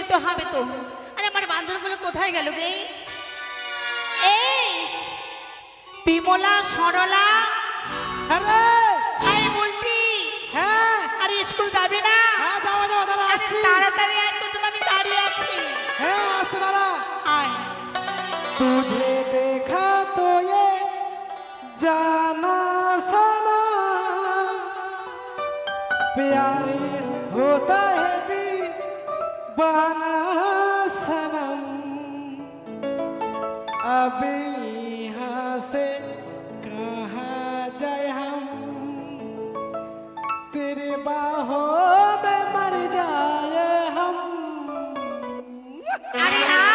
দিতে হবে তো। আরে আমার বান্ধবীগুলো কোথায় গেল গে? এই বিমলা, সরলা, আরে এই বুলটি, হ্যাঁ আরে স্কুল যাবে না? হ্যাঁ যাওয়া যাওয়া দাঁড়া আরে আসছি। তাড়াতাড়ি আয়, তোর জন্য আমি দাঁড়িয়ে আছি। হ্যাঁ আসছে দাঁড়া। আয়। तुझे देखा तो ये जाना सना प्यारे होता है दीवाना सनम अभी यहाँ से कहाँ जाए हम तेरे बाहों में मर जाए हम। আরে আয়।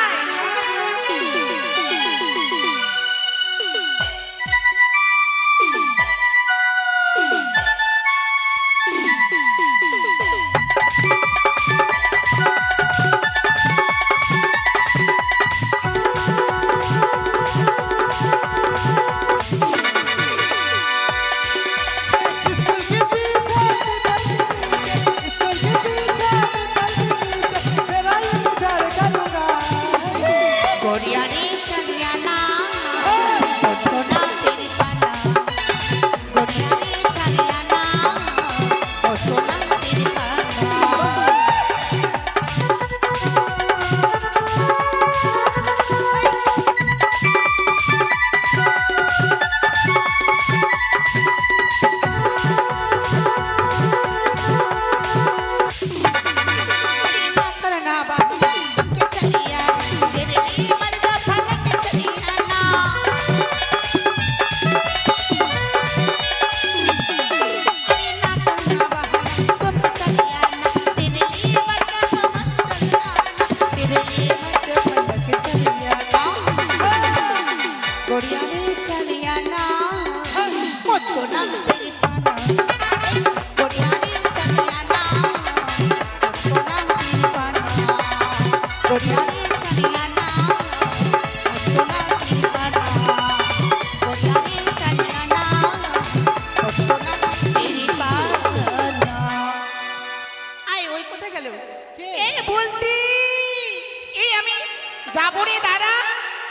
गोरियारी चलिया ना, मुझको ना तेरी पाना। गोरियारी चलिया ना, मुझको ना तेरी पाना। करना बाबू के चलिया, तेरे लिए मर्दा फलक चलिया ना। अरे ना करना बाबू तुम चलिया ना, तेरे लिए मर्दा फलक चलिया ना, तेरे लिए मर्दा फलक चलिया ना। गोरिया रे चलिया ना, मुझको ना तेरी पाना। गोरिया रे चलिया ना, मुझको ना तेरी पाना। गोरिया रे चलिया ना, मुझको ना तेरी पाना। गोरिया रे चलिया ना, मुझको ना तेरी पाना। আয় ওই কোথায় গেল? কে? এই বলতি, এই আমি যাবো রে দাদা।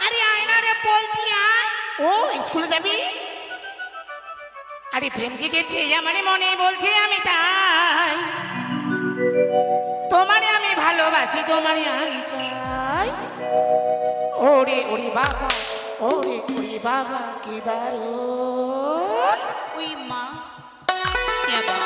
আরে আয় না রে বলতি, আয়। ও স্কুলে যাবি? আরে প্রেম জেগেছে আমার মনে বলছে আমি তাই তোমারে আমি ভালোবাসি, তোমারে আমি চাই। ওরে ওরে বাবা, ওরে ওরে বাবা কি দারুণ। ওই মা কে বা?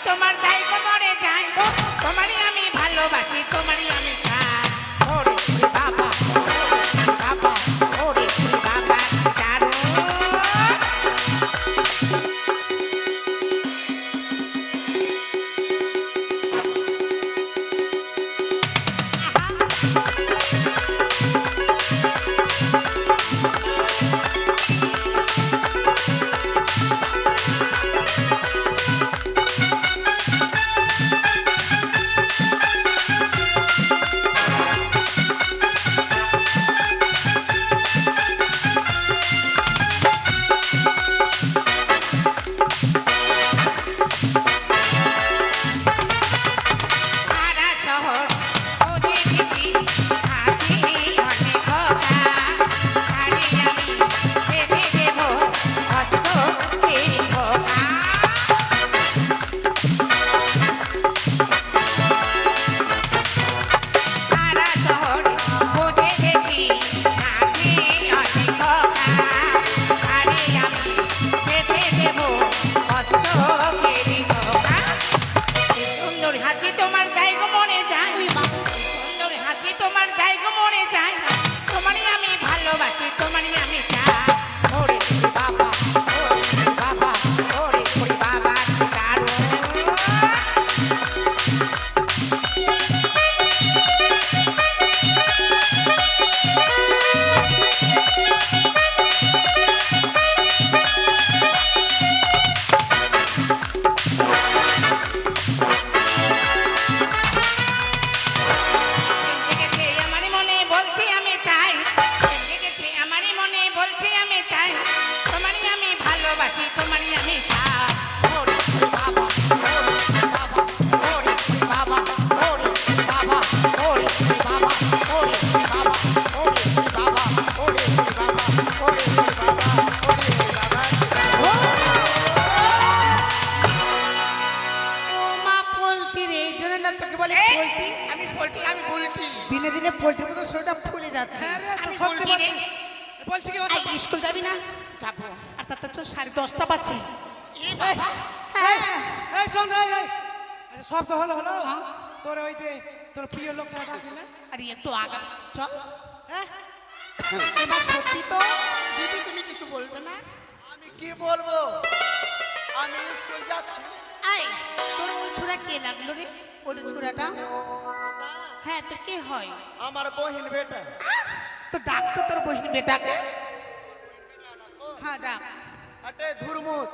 তোমার যাই মরে যাই তোমারই আমি ভালোবাসি তোমারই আমি চাই ওরে বাবা বাবা ওরে বাবা চারু বলছি কি এই স্কুল যাবি না? যাবো। আর তাতে তো 10:30 বাজে। এ বাবা, হ্যাঁ এই শোন এই আচ্ছা সব তো হলো হ্যাঁ। তোর ওই যে তোর প্রিয় লোকটা ডাকলি না আরে একটু আগামী চল। হ্যাঁ এবার সত্যি তো দিদি তুমি কিছু বলবে না? আমি কি বলবো, আমি স্কুল যাচ্ছি। এই তোর ওই ছোড়া কে লাগলো রে? ওই ছোড়াটা হ্যাঁ তো কে হয়? আমার বহিন বেটা। তো ডাক তো তোর বহিন বেটাকে। হ্যাঁ ডাক। আটে ধুরমুস।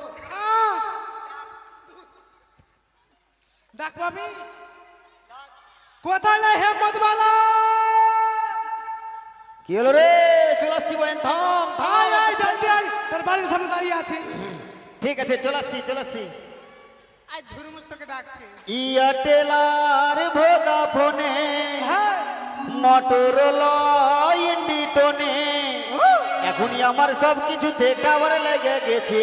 ডাক পাবি কোথায় যায় হেমত বালা কি হলো রে? চলে আসছি বহিন, থাম আয় আয় জলদি আয় তোর বাড়ির সামনে দাঁড়িয়ে আছি ঠিক আছে চলে আসছি। আই ধুরমুস তোকে ডাকছে। এয়ারটেল আর ভোডাফোনে হ্যাঁ মোটরোলা ইন্ডিটোনে এখনই আমার সব কিছুতে টাওয়ার লেগে গেছে।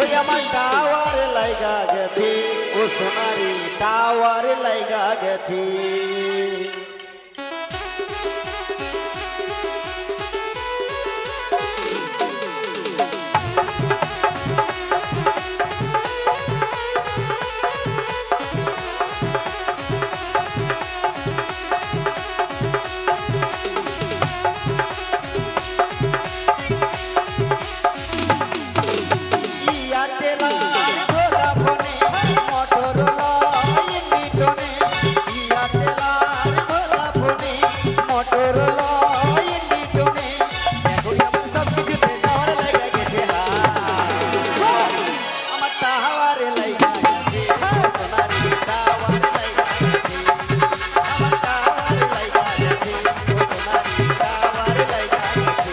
ওই আমার টাওয়ার লাগা গেছে, ও সোনারি টাওয়ার লাগা গেছে। এয়ারটেল আর ভোডাফোনে মোটরোলা ইন্ডিটোনে এয়ারটেল আর ভোডাফোনে মোটরোলা ইন্ডিটোনে এখনই আমার সব কিছুতে টাওয়ার লেগে গেছে। আমার টাওয়ার লেগে গেছে, সোনারি টাওয়ার লেগে গেছে। আমার টাওয়ার লেগে গেছে, সোনারি টাওয়ার লেগে গেছে।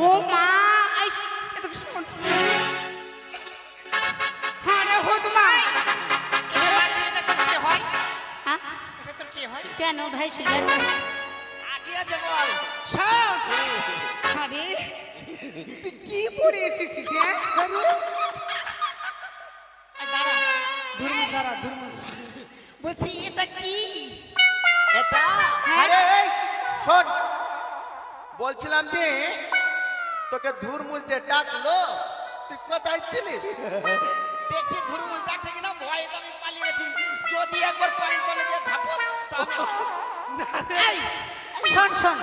ও মা আই এদিকে শোন। হ্যাঁ রে হুদমা। এটা তোর কে হয়? হ্যাঁ এটা তোর কে হয়? কেন ভাই শুনলেন? আগে আছে বল। শোন। আরে তুই কি পরে এসেছিস হ্যাঁ? এই দাঁড়া ধুরমুস দাঁড়া ধুরমুস। বলছি এটা কি? এটা হ্যাঁ? আরে এই শোন, বলছিলাম যে তোকে ধুরমুস দিয়ে ডাকলো, তুই কোথায় ছিলিস? দেখছি ধুরমুস ডাকছে কিনা, ভয়ে তো আমি পালিয়ে গেছি। যদি একবার পয়েন্ট তলে দিয়ে ধাপস তবে এই শোন শোন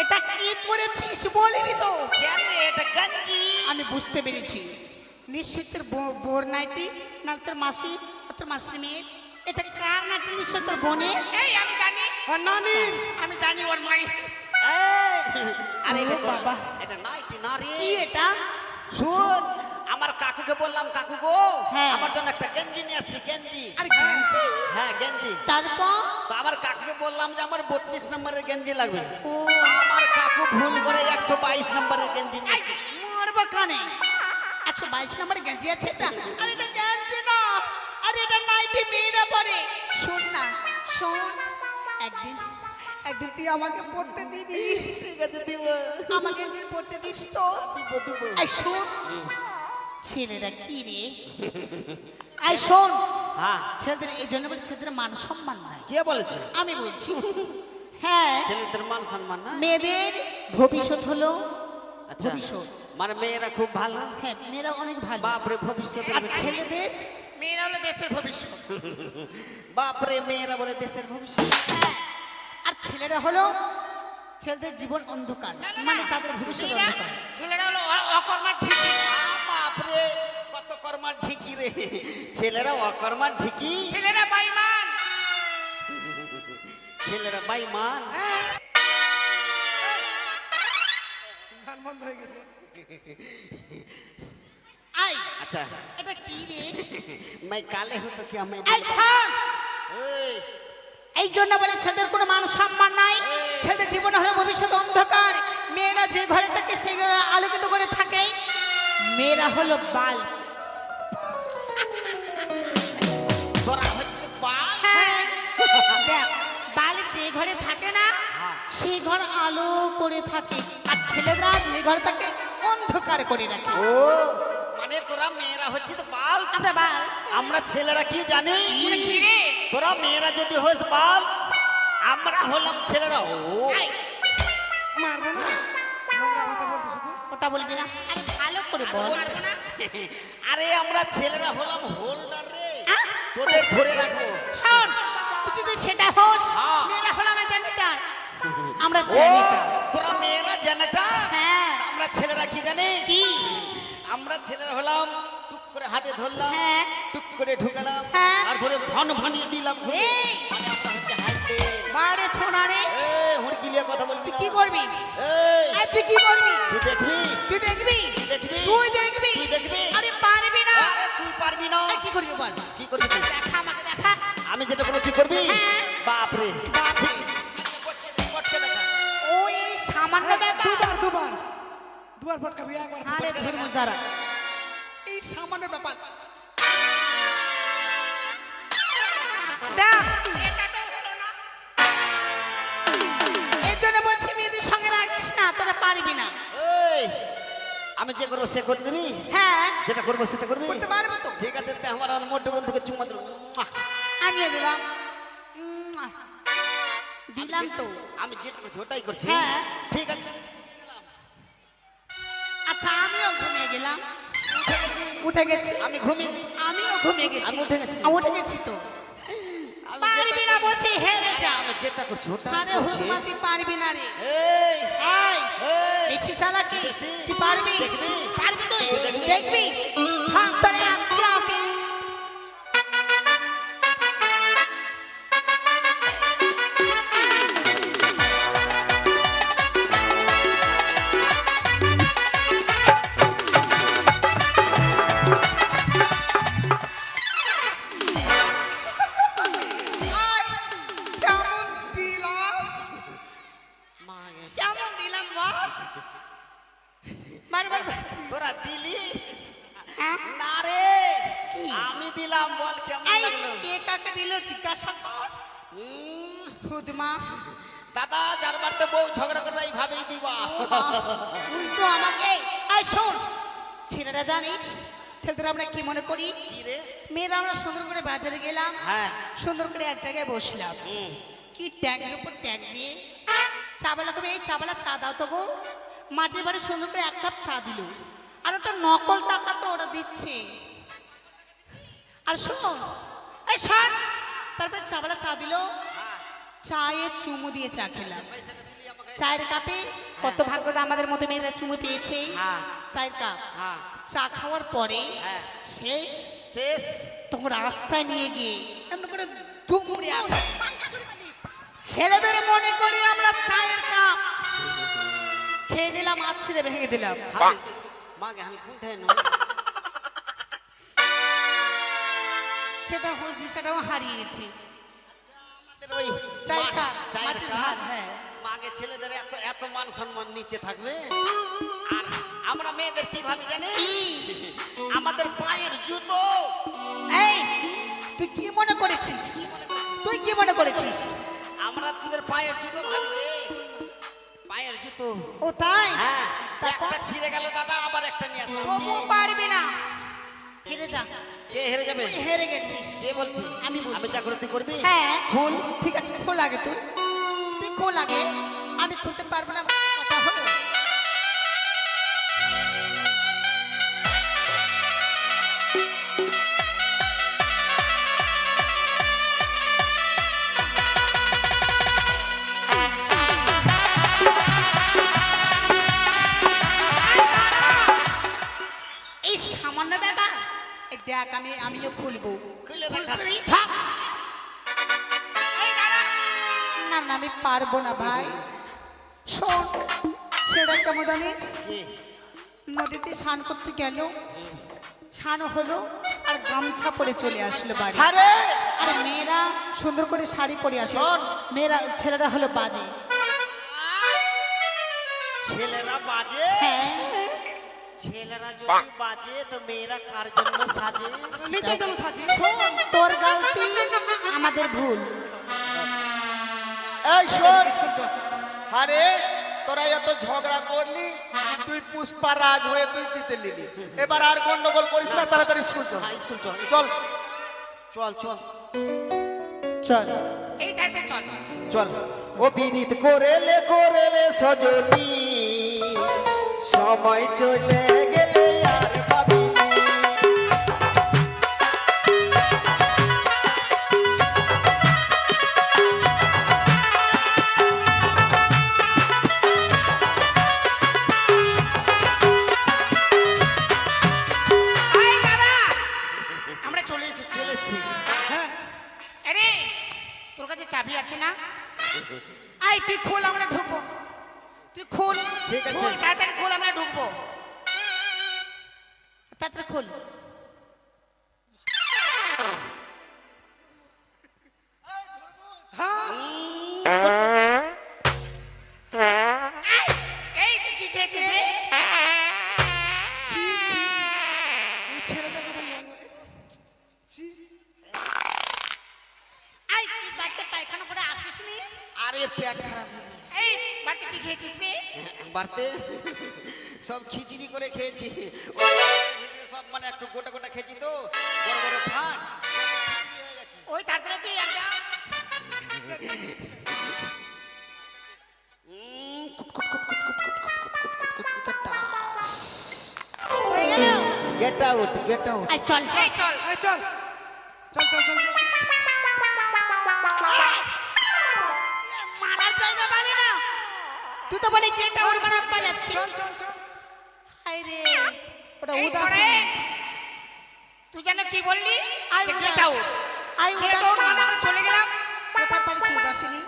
এটা কি পরেছিস বলিনি তো। কেন রে, এটা গঞ্জি। আমি বুঝতে পেরেছি নিশ্চয় তোর বোর নাইটি না তোর মাসি তোর মাসির মেয়ে। এটা কার নাইটি? নিশ্চয় তোর বোনের। এই আমি জানি, আর নানির আমি জানি ওর মাই। আরে এটা ও বাবা। এটা নাইটি না রে। কি এটা? শুন, আমার কাকুকে বললাম, কাকু গো হ্যাঁ। আমার জন্য একটা গেঞ্জি নিয়ে আসবি, গেঞ্জি। আরে গেঞ্জি? হ্যাঁ গেঞ্জি। তারপর তো আমার কাকুকে বললাম যে আমার 32 নম্বরের গেঞ্জি লাগবে। ও আমার কাকু ভুল করে 122 নম্বরের গেঞ্জি নিয়েছে। মারবা কানে 122 নম্বরের গেঞ্জি আছে এটা? আরে এটা গেঞ্জি না, আরে এটা নাইটি মেয়েরা পরে। শোন না শোন, একদিন একদিন তুই আমাকে পড়তে দিবি। ঠিক আছে দিব। আমাকে একদিন পড়তে দিস তো। আই শোন ছেলেরা কি রে, আই শোন হ্যাঁ ছেলেদের এই জন্য বলে ছেলেদের মান সম্মান নাই। কে বলেছে? আমি বলছি হ্যাঁ ছেলেদের মান সম্মান না? মেয়েদের ভবিষ্যৎ হলো আচ্ছা ভবিষ্যৎ। মানে মেয়েরা খুব ভালো। হ্যাঁ মেয়েরা অনেক ভালো। বাপরে ভবিষ্যতের আর ছেলেদের মেয়েরা হলো দেশের ভবিষ্যৎ। বাপরে মেয়েরা বলে দেশের ভবিষ্যৎ। আর ছেলেরা হলো ছেলেদের জীবন অন্ধকার, মানে তাদের ভবিষ্যৎ ছেলেরা অন্ধকার। ছেলেরা হলো অকর্মার ঠিকই। বাপরে কত কর্মার ঢিকি রে, ছেলেরা অকর্মার ঢিকি, ছেলেরা বাইমান। ছেলেরা বাইমান। গান বন্ধ হয়ে গেছে আই अच्छा এটা কি রে? मैं काले हूँ तो क्या मैं এই শোন ओए, এই জন্য বলে ছেলেদের কোনো মান সম্মান নাই। ছেলেদের জীবন হলো ভবিষ্যৎ অন্ধকার। মেয়েরা যে ঘরে থাকে সেই ঘরে আলোকিত করে থাকে। মেয়েরা হলো বাল্ব। আলো করে থাকে আর ছেলেরা যে ঘর থাকে অন্ধকার করে রাখে। ও মানে তোরা মেয়েরা হচ্ছে তো বাল, আমরা বাল আমরা ছেলেরা কি জানি? তোরা মেয়েরা যদি হোস বাল, আমরা হলাম ছেলেরা। ও মারবো না, নোংরা ভাষা বলতে শুধু। ওটা বলবি না, আরে ভালো করে বল। আরে আমরা ছেলেরা হলাম হোল্ডার রে, আহ? তোদের ধরে রাখো। শোন, তুই যদি সেটা হোস, হ্যাঁ। মেয়েরা হলাম জেনারেটর, আমরা ও জেনারেটর। তোরা মেয়েরা জেনারেটর, হ্যাঁ। আমরা ছেলেরা কি জানিস? কি? আমরা ছেলেরা হলাম টুক করে হাতে ধরলাম, হ্যাঁ। টুক করে ঢুকালাম, হ্যাঁ। আর ধরে ভন ভনিয়ে দিলাম। এই, মানে আমরা হচ্ছে হ্যান্ডেল। বারে ছোড়া রে, এই হুড়কি লিয়ে কথা বলবি তুই না। কি করবি? এই এই তুই কি করবি? তুই দেখবি, তুই দেখবি? দেখবি? তুই দেখবি? তুই দেখবি? আরে পারবি না। আরে তুই পারবি না। এই কি করবি বল? কি করবি তুই? দেখা আমাকে দেখা। আমি যেটা করবো তুই করবি? হ্যাঁ। বাপ রে বাপ রে। করতে দেখা। ওই সামান্য ব্যাপার। দুবার দুবার ফটকাবি, একবার আরে ধর্মস দ্বারা এই সামান্য ব্যাপার। দেখ, এটা তো হলো না। এর জন্য বলছি মেয়েদের সঙ্গে রাখিস না, তোরা পারবি না। এই আমি যে করবো সে করে দিবি, হ্যাঁ, যেটা করবো সেটা করবি। করতে পারবো তো। ঠিক আছে, তে আমার মোটে বন্ধুকে চুম্মা দিল। আমিও দিলাম। দিলাম তো। আমি যেটা করছি ওটাই করছি। হ্যাঁ। ঠিক আছে। আচ্ছা, আমিও ঘুমিয়ে গেলাম। উঠে গেছি। আমি ঘুমিয়ে গেছি। আমিও ঘুমিয়ে গেছি। আমি উঠে গেছি। উঠে গেছি তো। আমি পারবি যেটা না করছি- বলছি, হেরে যা। আমি যেটা করছি ওটাই আরে করছি। হুদমাতি পারবি না রে। এই এই, এই বেশি চালাকি। বেশি। তুই পারবি? দেখবি? পারবি তুই? তুই দেখবি? দেখবি? হাত ধরে আনছি ওকে। কেমন দিলাম? মা গে। কেমন দিলাম বল? বারবার বলছি। তোরা দিলি হ্যাঁ? না রে, কি? আমি দিলাম। বল কেমন এই, লাগলো? কে কাকে দিল জিজ্ঞাসা কর। হুদমা, দাদা যার বাড়িতে বউ ঝগড়া করবে এইভাবেই দিবা। উল্টো আমাকে। এই শোন, ছেলেরা জানিস ছেলেরা আমরা কি মনে করি? কি রে? মেয়েরা আমরা সুন্দর করে বাজারে গেলাম, হ্যাঁ। সুন্দর করে এক জায়গায় বসলাম, হুম। কি ট্যাগের উপর ট্যাগ দিয়ে চাবালা কবে, এই চাবালা চা দাও তো গো। মাটির বাড়ি সুন্দর করে এক কাপ চা দিল, আর ওটা নকল টাকা তো ওরা দিচ্ছে। আর শোন, এই শোন, তারপরে চাবালা চা দিল, চায়ে চুমু দিয়ে চা খেলাম। পয়সাটা দিলি আমাকে। চায়ের কাপে কত ভাগ্যটা আমাদের মতো মেয়েরা চুমু পেয়েছে। হ্যাঁ। চায়ের কাপ, হ্যাঁ। চা খাওয়ার পরে হ্যাঁ। শেষ, শেষ। তখন রাস্তায় নিয়ে গিয়ে এমন করে দুমড়ে আছে। ছেলেদের মনে করি আমরা চায়ের কাপ খেয়ে নিলাম, আছড়ে ভেঙে দিলাম। মাগে আমি কোনটায় নই? সেটা হোস দিশাটাও হারিয়ে গেছে। আমাদের ওই চায়ের কাপ, চায়ের মাটির কাপ। ভাত, হ্যাঁ। মাগে ছেলেদের এত এত মান সম্মান নিচে থাকবে, আর আমরা মেয়েদের কি ভাবি জানিস? কি? আমাদের পায়ের জুতো। এই, তুই কি মনে করেছিস? তুই কি মনে করেছিস? আমরা তোদের পায়ের জুতো ভাবি রে। পায়ের জুতো। ও তাই? হ্যাঁ। তারপর? একটা ছিঁড়ে গেল দাদা, আবার একটা নিয়ে আসলাম। তবু পারবি না, হেরে যা। কে হেরে যাবে? তুই হেরে গেছিস। কে বলছি? আমি বলছি। আমি যা করে তুই করবি? হ্যাঁ, খুল। ঠিক আছে, খোল আগে তুই। তুই খোল আগে, আমি খুলতে পারবো না, কথা হলো। এই সামান্য ব্যাপার, এই দেখ আমিও খুলবো। খুলে দেখা। থাক। না না, আমি পারবো না ভাই। শোন, ছেড়ে কেমন জানিস, কি? নদীতে স্নান করতে গেল, স্নান হলো আর গামছা পরে চলে আসলো বাড়ি। আরে আর মেয়েরা সুন্দর করে শাড়ি পরে আসে, মেয়েরা ছেলেরা হলো বাজে। ছেলেরা বাজে? হ্যাঁ, ছেলেরা যদি বাজে তো মেয়েরা কার জন্য সাজে? নিজের জন্য সাজি। শোন, তোর গলতি আমাদের ভুল। এই শোন, আরে তোরা এত ঝগড়া করলি, তুই পুষ্পা রাজ হয়ে তুই জিতে নিলি। এবার আর গন্ডগোল করিস না, তাড়াতাড়ি স্কুল চল। হ্যাঁ স্কুল চল চল চল চল চল এই তাড়াতাড়ি চল। চল ও বিদিত করেলে করেলে সজনী, সময় চলে গেলে আর ভাবি এই দাদা, আমরা চলে এসেছি। চলেছি হ্যাঁ আরে তোর কাছে চাবি আছে না? আই তুই খোল, আমরা ঢুকবো। তুই খোল, ঠিক আছে খোল, তাড়াতাড়ি খোল, আমরা ঢুকবো। তাড়াতাড়ি খোল। এই তুই কি খেয়েছিস রে? ছি ছি এই ছেলেটার কথা মনে ছি আই তুই বাড়িতে পায়খানা করে আসিস নি? আরে পেট খারাপ হয়ে গেছে এই বাড়িতে কি খেয়েছিস রে? বাড়তে সব খিচড়ি করে খেয়েছি ভিতরে সব মানে একটু গোটা গোটা খেয়েছি তো বড় বড় ভাত খিচড়ি হয়ে গেছে ওই তাড়াতাড়ি তুই একটা হয়ে গেল? গেট আউট আই চল এই চল। এই চল চল চল চল চল মারার জায়গা পালি না। তুই তো বলে গেটটা ওর বানাম পালাচ্ছিস। চল চল চল হাই রে, ওটা এই উদাসী। ধরে। তুই যেন কি বললি? আই যে উদাস- get out। I Get out উদাসী। মানে আমরা চলে গেলাম। কোথায় পালিয়েছি উদাসিনী?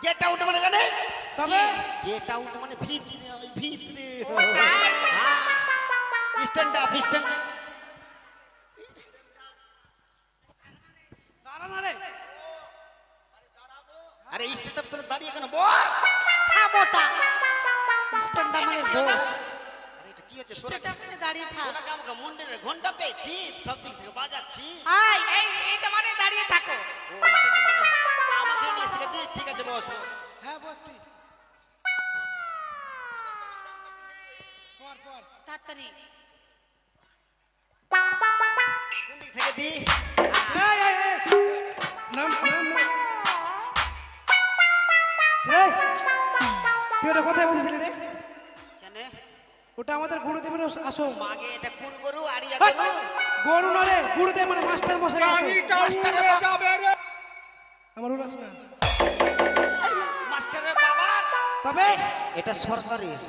গেট আউট মানে জানিস তবে গেট আউট মানে ভিতরে ওই ভিতরে কোথায়? স্ট্যান্ড আপ স্ট্যান্ড দাঁড়া না রে আরে স্ট্যান্ড আপ তোর দাঁড়িয়ে কেন বস থামোটা। স্ট্যান্ড আপ মানে বস। আরে এটা কি হচ্ছে তোরা স্ট্যান্ড আপ মানে দাঁড়িয়ে থাক। তোরা আমাকে মুন্ডের ঘন্টা পেয়েছি সব দিক থেকে বাজাচ্ছি আই এইটা মানে দাঁড়িয়ে থাকো। ও স্ট্যান্ড আপ মানে আমাকে ইংলিশ শিখেছি ঠিক আছে বস বস হ্যাঁ বসছি পর পর তাড়াতাড়ি। কোন দিক থেকে দি নাম নাম নাম রে তুই ওটা কোথায় বসেছিলি রে? কেন ওটা আমাদের গুরুদেবের আসো মাগে এটা কোন গরু আড়িয়া হাট! গরু গরু না রে, গুরুদেব মানে মাস্টার মশাই আসো। মাস্টারের বাবা আমার উড়াস না মাস্টারের বাবা তবে এটা সরকারের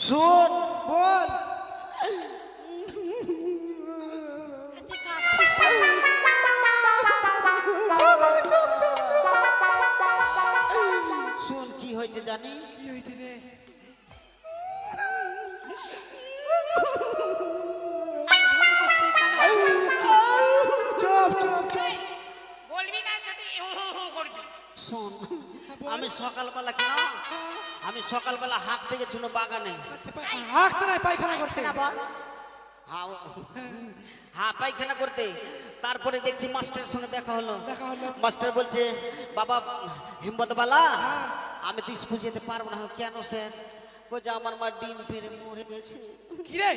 শোন বল তুই কাঁদছিস কেন? শোন কি হয়েছে জানিস কি হয়েছে রে? আই ধরবো, তুই কাঁদছিস। চুপ চুপ চুপ বলবি না যদি করবি। শোন আমি সকালবেলা কেন আমি সকালবেলা হাঁকতে গেছিল বাগানে আচ্ছা হাঁকতে নাই পায়খানা করতে না বল। হ্যাঁ হ্যাঁ পায়খানা করতে তারপরে দেখছি মাস্টারের সঙ্গে দেখা হলো দেখা হলো মাস্টার বলছে বাবা হিম্মতবালা আমি তো স্কুল যেতে পারবো না কেন স্যার বলছে আমার মা ডিম পেড়ে মরে গেছে কি রে?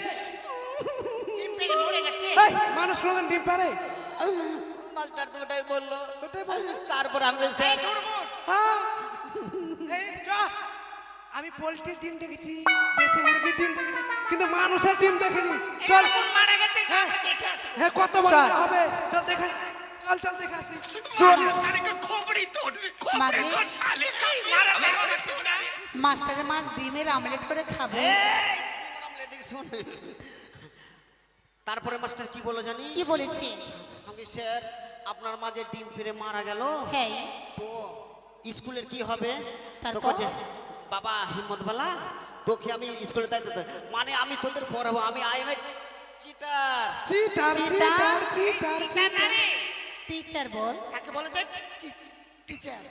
ডিম পেড়ে মরে গেছে। এই, মানুষ কোনোদিন ডিম পারে? মাস্টার তো ওটাই বললো ওটাই বললো। তারপরে আমি বলছি, স্যার হ্যাঁ এই চ আমি পোল্ট্রির ডিম দেখেছি, দেশি মুরগির ডিম দেখেছি, কিন্তু মানুষের ডিম দেখিনি। চল এরকম মারা গেছে হ্যাঁ। যাকে দেখে আসবো। হ্যাঁ কত বড় চল। হবে চল দেখা চল চল দেখে আসি মাগে এই মারা দেখা যাচ্ছে না। মাস্টারের মা ডিমের আমলেট করে খাবো। এই, ডিমের আমলেট দেখি, শোন। তারপরে মাস্টার কি বলো জানি কি বলেছি? আমি স্যার আপনার মাঝে ডিম পেড়ে মারা গেল হ্যাঁ তো স্কুলের কি হবে তো তারপর? বলছে বাবা হিম্মতবালা তোকে আমি স্কুলে দায়িত্ব দেব। মানে আমি তোদের পড়াবো আমি আই এম এ চিটার চিতার চিতার চিতার এটা না রে। টিচার বল। তাকে বলে যে টিচার।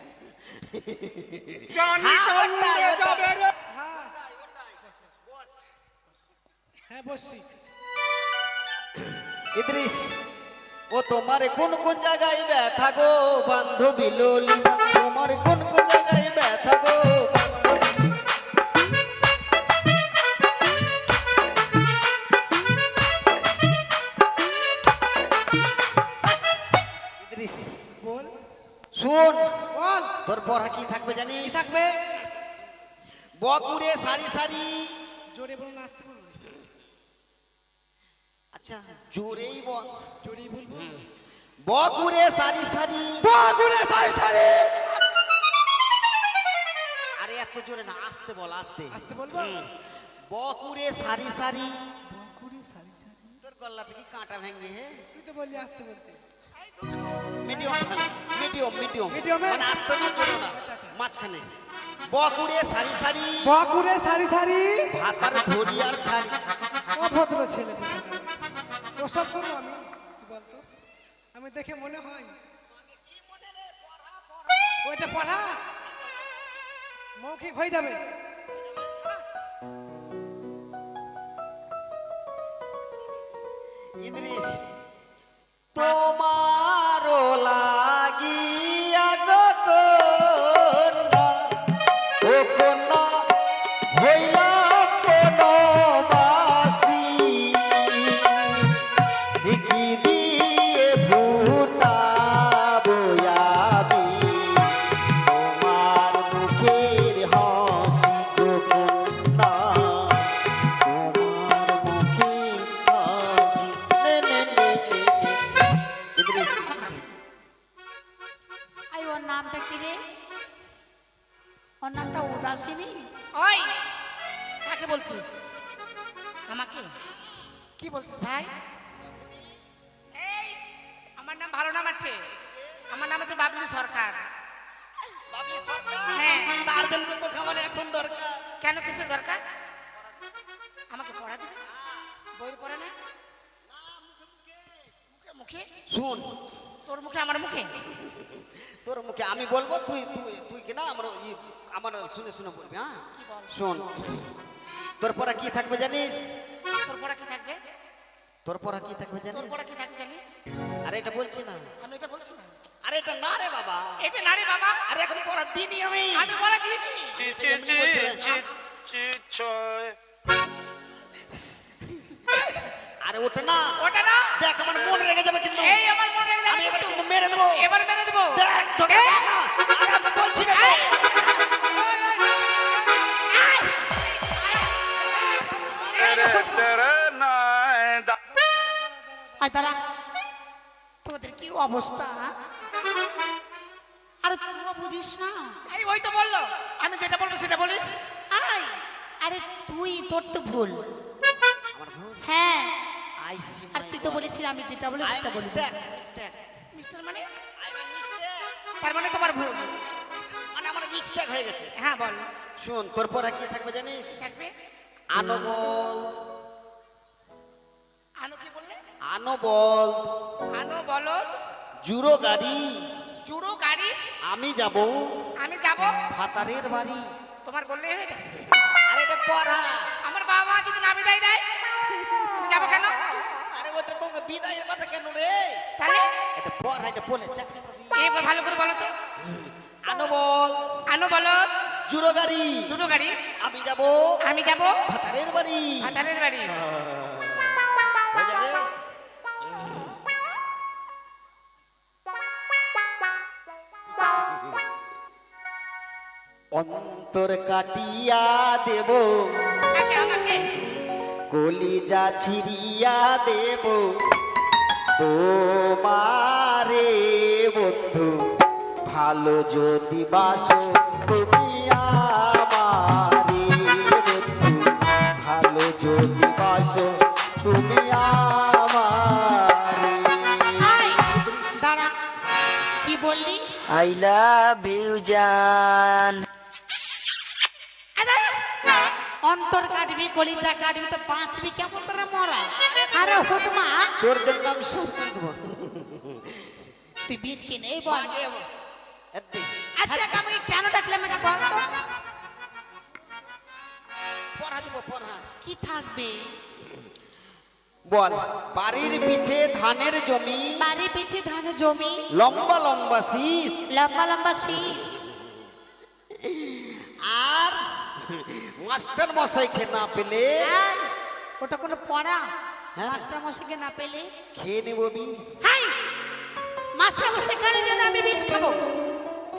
হ্যাঁ বসছি ইদ্রিস ও তোমার কোন কোন জায়গায় ব্যথা গো বান্ধবী ললিতা তোমার কোন কোন জায়গায় জায়গায় ব্যথা গো বান্ধবী। ইদ্রিস, বল শোন বল তোর পড়া কি থাকবে কি জানিস? থাকবে? বকুড়ে সারি সারি। জোরে বলুন না আসতে বলুন? আচ্ছা জোরেই বল। জোরেই বলবো। বকুড়ে সারি সারি। বাগুনে সারি সারি। আরে এত জোরে না, আস্তে বল, আস্তে। আসতে বলবো? বকুড়ে সারি সারি। বাগুনে সারি সারি। তোর গলা থেকে কাঁটা ভেঙে হে। তুই তো বললি আসতে বলতে। মিডিয়াম মিডিয়াম মিডিয়াম মিডিয়ামে? মানে আস্তে না জোরে না, আচ্ছা, আচ্ছা। মাঝখানে। বকুড়ে সারি সারি। বাগুনে সারি সারি। ভাতার ধরি আর ছাড়ি। অভদ্র ছেলে ওসব করবো আমি? তুই বলতো, আমি দেখে মনে হয় ওইটা পড়া মৌখিক হয়ে যাবে। ইদ্রিস, তোমারও লাগিয়া গো কন্যা, ও কন্যা হইলা বনবাসী। কি দিয়ে ফুটাবো আমি তোমার মুখের হাসি গো কন্যা, তোমার মুখের হাসি। ইদ্রিস, আই ওর নামটা কি রে? ওর নামটা উদাসিনী। ওই কাকে বলছিস? আমাকে কি বলছিস ভাই? এই আমার নাম, ভালো নাম আছে, আমার নাম হচ্ছে বাবলি সরকার। বাবলি সরকার? হ্যাঁ। তার জন্য তো খাবার এখন দরকার। কেন, কিসের দরকার? আমাকে পড়া দিবে? বই পড়ে না? মুখে মুখে? শুন, তোর মুখে আমার মুখে? তোর মুখে আমি বলবো, তুই তুই তুই কি না আমার শুনে শুনে বলবি। হ্যাঁ কি বল? শোন, তোর পড়া কি থাকবে জানিস? তোর পড়া কি থাকবে? তোর পড়া কি থাকবে তোর জানিস? পড়া কি থাকবে জানিস? আরে এটা বলছি না, আমি এটা বলছি না। আরে এটা না রে বাবা, এটা না রে বাবা, আরে এখন পড়া দিনই আমি। আমি পড়া দিইনি। এমনি বলছিলাম। আরে ওটা না, ওটা না। দেখ আমার মনে রেগে যাবে কিন্তু। এই আমার মনে রেগে যাবে আমি এবার কিন্তু। কিন্তু মেরে দেবো। এবার মেরে দেবো। দেখ তোকে এই! বলছি না, আরে আমি বলছি না। এই! আয় তারা, তোদের কি অবস্থা? আরে তুই বুঝিস না? এই ওই তো বললো, আমি যেটা বলবো সেটা বলিস। আয়, আরে তুই, তোর তো ভুল। আমার ভুল। হ্যাঁ, আই সি আর তুই তো বলেছিস আমি যেটা বলি আই সেটা বলবি। মিস্টেক মিস্টার মানে? আই মিস্টেক তার মানে তোমার ভুল। মানে আমার মিস্টেক হয়ে গেছে। হ্যাঁ বল। শোন, তোর পড়া কি থাকবে জানিস? থাকবে। আনবল। আনো কি বললে? আনবল, আনো বলদ, জুড়ো গাড়ি। জুড়ো গাড়ি। আমি যাব আমি যাব। ভাতারের বাড়ি। তোমার বললেই হয়ে যাবে। আরে এটা পড়া। আমার বাবা মা যদি না বিদায় দেয় আমি যাবো কেন? আরে ওটা তোকে বিদায়ের কথা কেন রে? তাহলে এটা পড়া, এটা বলে চাকরি করবি। এবার ভালো করে বলো তো। আনবল, আনো বলদ, জুড়ো গাড়ি। জুড়ো গাড়ি। আমি যাব আমি যাব ভাতারের বাড়ি। ভাতারের বাড়ি। হয়ে যাবে। অন্তর কাটিয়া দেব, কাকে আমাকে? কলিজা ছিড়িয়া দেব তোমারে বন্ধু, ভালো যদি বাসো তুমি আমারে বন্ধু, ভালো যদি বাসো তুমি আমারে। আয়, দাঁড়া, কি বললি? I love you, জান। অন্তর কাটবি, কলিজা কাটবি, তো বাঁচবি কেমন করে মরা? আরে হুকমা, তোর জন্য আমি সব করে দেবো। তুই বিষ কি নেই বল? আগে এত্তি। আচ্ছা আমাকে কেন ডাকলাম এটা বল তো? পড়া দেবো, পড়া। কি থাকবে? বল, বাড়ির পিছে ধানের জমি, বাড়ি পিছে ধানের জমি, লম্বা লম্বা শীষ, লম্বা লম্বা শীষ, আর মাস্টার মশাইকে না পেলে এই, ওটা কোনো পড়া? হ্যাঁ। মাস্টার মশাইকে না পেলে খেয়ে নেবো বিষ। হাই, মাস্টার মশাই খানে যেন আমি বিষ খাবো?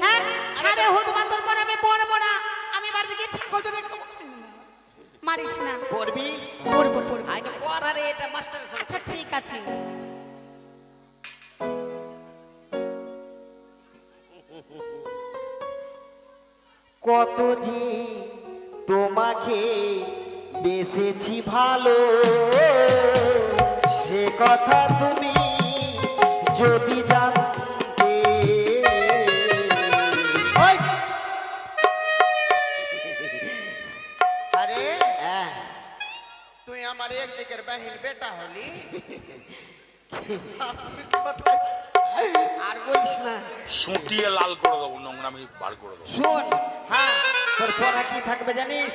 হ্যাঁ, আরে হুদ মাতর পর আমি পড়বো না, আমি বাড়িতে গিয়ে ছাগল চড়ে খাবো। মারিস না। পড়বি? পড়বো পড়বো। আগে পড়, আরে এটা মাস্টার আচ্ছা ঠিক আছে। কত যে তোমাকে বেসেছি ভালো, সে কথা তুমি যদি জানতে। ওই! আরে হ্যাঁ, তুই আমার একদিকের বাহির বেটা হলি, আর তুই কোথায়? আর বলিস না। সুটিয়ে লাল করে দেবো, নোংরামি বার করে দেবো। শোন, হ্যাঁ তোর পড়া কি থাকবে জানিস?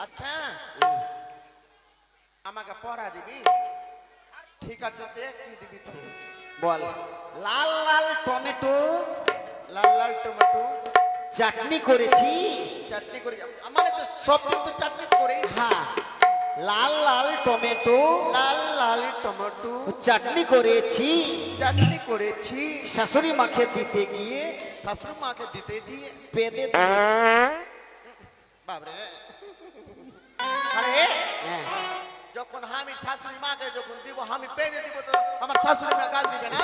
আচ্ছা, আমাকে পড়া দিবি? ঠিক আছে, দেখ কি দিবি তো। বল। লাল লাল টমেটো লাল লাল টমেটো চাটনি করেছি। চাটনি করে, মানে তো সব দিন তো চাটনি করেই। হ্যাঁ, লাল লাল টমেটো লাল লাল টমেটো চাটনি করেছি। চাটনি করেছি, শাশুড়ি মাকে দিতে গিয়ে শাশুড়ি মাকে দিতে দিয়ে। পেদে দিয়েছি। বাবরে, আরে হ্যাঁ, যখন আমি শাশুড়ি মাকে যখন দিব, আমি পেয়ে দিব, তো আমার শাশুড়ি মা গাল দিবে না?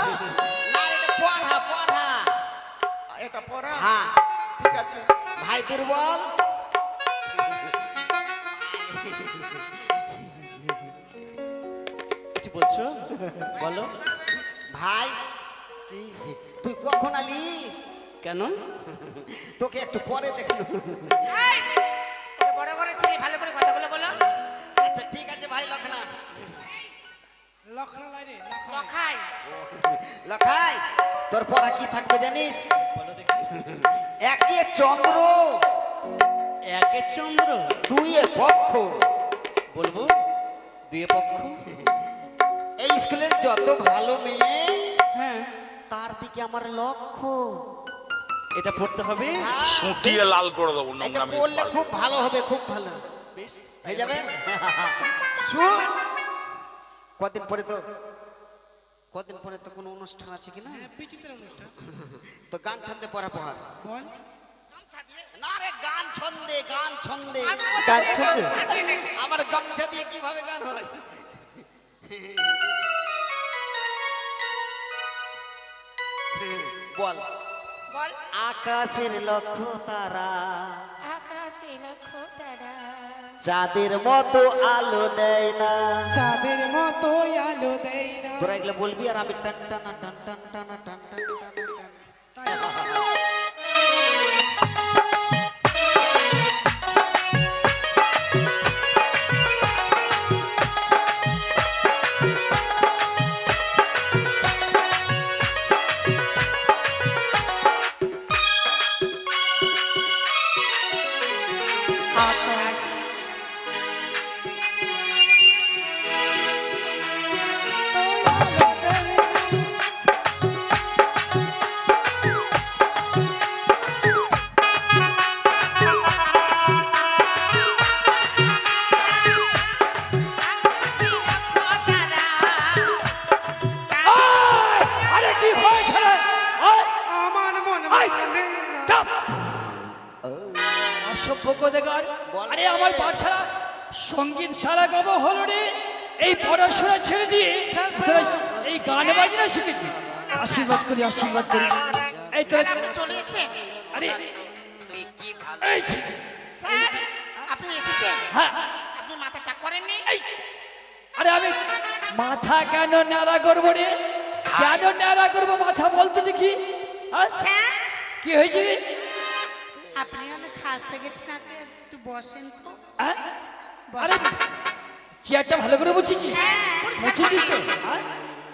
না, এটা পড়া পড়া। এটা পড়া? হ্যাঁ, ঠিক আছে। ভাই দুর্বল। কিছু বলছো? বলো। ভাই তুই কখন আলি? কেন? তোকে একটু পরে দেখলো। এই, ওটা বড় করে ছেলে, ভালো করে কথাগুলো বলো। আচ্ছা ঠিক আছে ভাই লখনা। লখনা লাইনে লখাই। লখাই, তোর পড়া কি থাকবে জানিস? একে চন্দ্র, একে চন্দ্র, দুইয়ে পক্ষ। বলবো দুয়ে পক্ষ। এই স্কুলের যত ভালো মেয়ে হ্যাঁ, তার দিকে আমার লক্ষ্য। এটা পড়তে হবে। হ্যাঁ, সুটিয়ে লাল করে দেবো, এটা নোংরামি পড়লে বার খুব ভালো হবে, খুব ভালো বেশ, হয়ে যাবে। শুন, কদিন পরে তো কোনো অনুষ্ঠান আছে কিনা? বিচিত্র অনুষ্ঠান। তো গান ছন্দে পড়া পড়। বল। না রে, গান ছন্দে, গান ছন্দে। আমি বলছি, গান গান ছন্দে? ছাড়িয়ে নে। আমার গামছা দিয়ে কিভাবে গান হয়? বল। বল। আকাশের লক্ষ্য তারা আকাশে লক্ষ্য তারা, চাঁদের মতো আলো দেয় না। চাঁদের মতো আলো দেয় না। তোরা এগুলো বলবি আর আমি টান টানা টান টান টানা টান টান টানা টান। আমার মন মানে না। অসভ্য কোথাকার। আরে আমার পাঠশালা সঙ্গীত শালা গাবো হলো রে, এই পড়াশোনা ছেড়ে দিয়ে তোরা এই গান বাজনা শিখেছি। আশীর্বাদ করি, আশীর্বাদ করি। এই তোরা, আপনি চলে এসেছেন? আরে এই ছি, স্যার, আপনি এসেছেন? হ্যাঁ, আপনি মাথা টাক করেননি? এই, আরে আমি মাথা কেন ন্যাড়া করবো রে? কেন ন্যাড়া করবো মাথা বলতো দেখি? হ্যাঁ? স্যার, কি হয়েছে রে? আপনি অনেক খাসতে গেছেন, আগে একটু বসেন তো। হ্যাঁ? আরে চেয়ারটা ভালো করে বুঝছিস? হ্যাঁ, বুঝছিস তো? হ্যাঁ?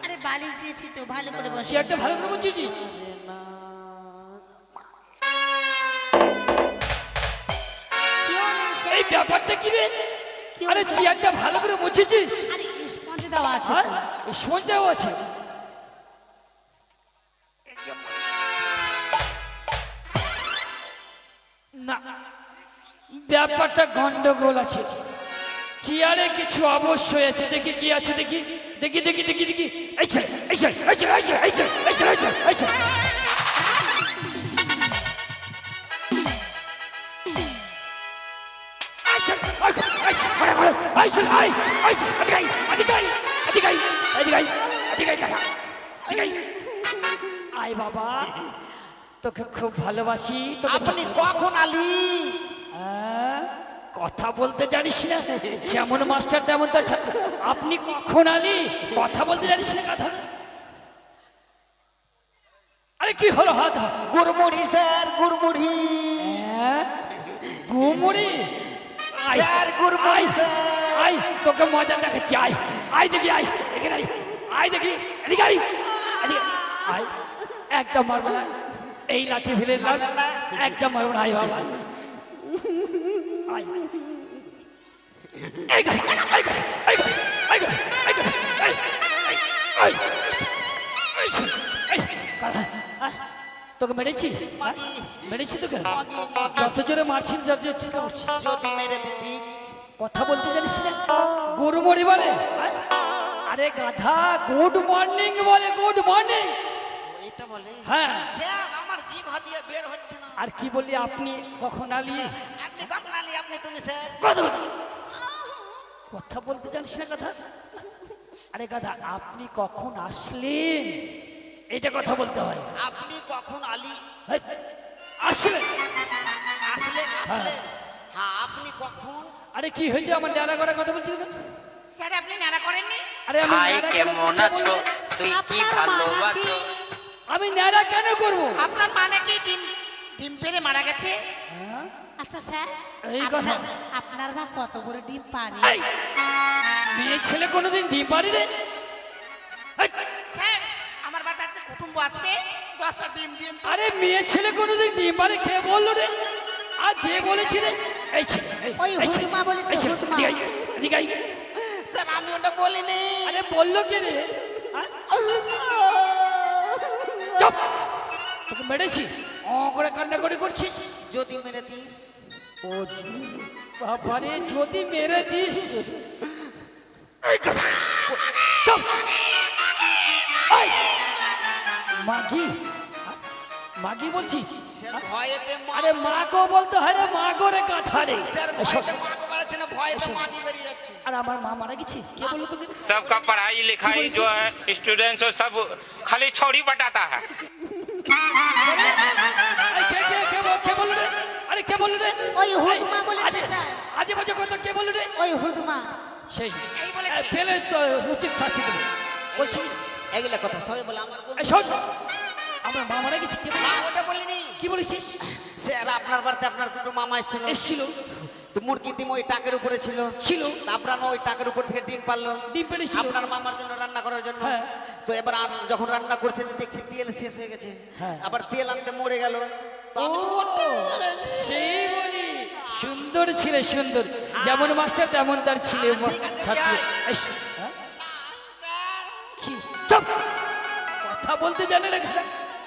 আরে বালিশ দিয়েছি তো, ভালো করে বসেন। চেয়ারটা ভালো করে বুঝছিস? কি হলো স্যার? এই ব্যাপারটা কি রে? কি আরে হয়েছে? চেয়ারটা ভালো করে বুঝছিস? আরে স্পঞ্জ দেওয়া আছে হ্যাঁ? তো। সন্দেহ আছে। ব্যাপারটা গন্ডগোল আছে, চেয়ারে কিছু অবশ্যই আছে। দেখি কি আছে, দেখি দেখি দেখি দেখি দেখি। এই ছেলে, এই ছেলে, এই ছেলে, এই ছেলে, এই ছেলে, এই ছেলে, এই ছেলে, এই ছেলে। আয় বাবা, তোকে খুব ভালোবাসি। আপনি কখন আলি? কথা বলতে জানিস না, যেমন মাস্টার তেমন তার ছাত্র। আপনি কখন আলি? কথা বলতে জানিস না কথা। আরে কি হলো? হাত হাত গুড়মুড়ি স্যার, গুড়মুড়ি গুমুড়ি। স্যার, গুড়মুড়ি স্যার। আয় তোকে মজা দেখাচ্ছি, আয় আয় দেখি, আয় এখানে আয়, আয় দেখি এদিকে আয়, এদিকে আয়। একদম মারবো না, এই লাঠি ফেলে একদম মারবো না। আয় বাবা, আয় এই গাড়ি, এই গাড়ি, এই গাড়ি, এই গাড়ি, এই গাড়ি, এই, এই, এই, এই, এই, তোকে মেরেছি, মেরেছি তোকে? যত জোরে মারছিস যত জোরে চিন্তা করছিস। যদি মেরে দিতি। কথা বলতে জানিস না? গরু মরি বলে? আরে গাধা, গুড মর্নিং বলে, গুড মর্নিং। এটা বলে? হ্যাঁ। স্যার, আমার জিভ হাতিয়ে বের হচ্ছে না। আর কি বলি? আপনি কখন আলি? আপনি কখন আলি? আপনি তুমি স্যার। কথা বলতে জানিস না কথা? আরে গাধা, আপনি কখন আসলেন এটা কথা বলতে হয়। আপনি কখন আলি? হেই, আসলেন। আসলেন, আসলেন। হ্যাঁ, আপনি কখন? আরে কি হয়েছে? আমার ডানা করা কথা বলছি কেন? স্যার আপনি নানা করেননি? আরে আমি হাই ন্যাড়া কেমন কেন আছো? বলবো? তুই কি আপনার ভালো মা নাকি? আছো? আমি ন্যাড়া কেন করবো? আপনার মা নাকি ডিম ডিম পেড়ে মারা গেছে? হ্যাঁ? আচ্ছা স্যার, এই কথা। আপনার মা কত বড় ডিম পারে? এই, মেয়ে ছেলে কোনোদিন ডিম পারি রে? এই, স্যার আমার বাড়িতে আজকে কুটুম্ব আসবে, 10টা ডিম দিন তো। আরে মেয়ে ছেলে কোনোদিন ডিম পারে? কে বললো রে? আর কে বলেছি রে? এই ছেলে, ওই এই ছেলে, হুদমা বলেছে, এই ছেলে, হুদমা। এদিকে আয়, এদিকে আয়। স্যার, আমি ওটা বলিনি। আরে বললো কে রে? চুপ! তোকে মেরেছি, করে কান্না করে করছিস। যদি মেরে দিস। ও বাবারে, যদি মেরে দিস। এই কথা। চুপ! এই! মাগি, মাগি বলছিস? স্যার, ভয়েতে আরে মাগো বলতে হয় রে, মাগো রে কাঁথা রে। স্যার, ভয়েতে মাকে বাড়াচ্ছে না, ভয়েতে মাগি বেরিয়ে যাচ্ছে। আর আমার মা মারা গেছে, কে বললো তোকে? सबका पढ़ाई लिखाई जो है स्टूडेंट्स और सब खाली छौड़ी बटाता है। এই কে বললো রে? আরে কে বললো রে? ওই হুদমা বলেছে স্যার। আজে বাজে কথা কে বললো রে? ওই হুদমা। সেই এই বলেছে। পেলে তো উচিত শাস্তি দেবে। বলছি এগুলা কথা সবাই বলে আমার বন্ধু। এই শোন, আমার মা মারা গেছে, কে না, বললো? ওটা বলিনি। কি বলেছিস? স্যার, আপনার বাড়িতে আপনার দুটো মামা এসেছিল। এসছিল, তো মুরগি ডিম ওই টাকের উপরে ছিল। ছিল, আপনার ওই টাকের উপর থেকে ডিম পারলো। ডিম পেড়েছিল। আপনার মামার জন্য রান্না করার জন্য। হ্যাঁ। তো এবার আর যখন রান্না করছে তো দেখছি তেল শেষ হয়ে গেছে। হ্যাঁ। আবার তেল আনতে মরে গেল। তো আমি তো সেই বলি, সুন্দর ছেলে, সুন্দর। যেমন মাস্টার তেমন তার ছেলে ঠিক আছে, ছাত্র। যাই। এই শোন, হ্যাঁ? কি? চুপ! কথা বলতে জানে না কথা।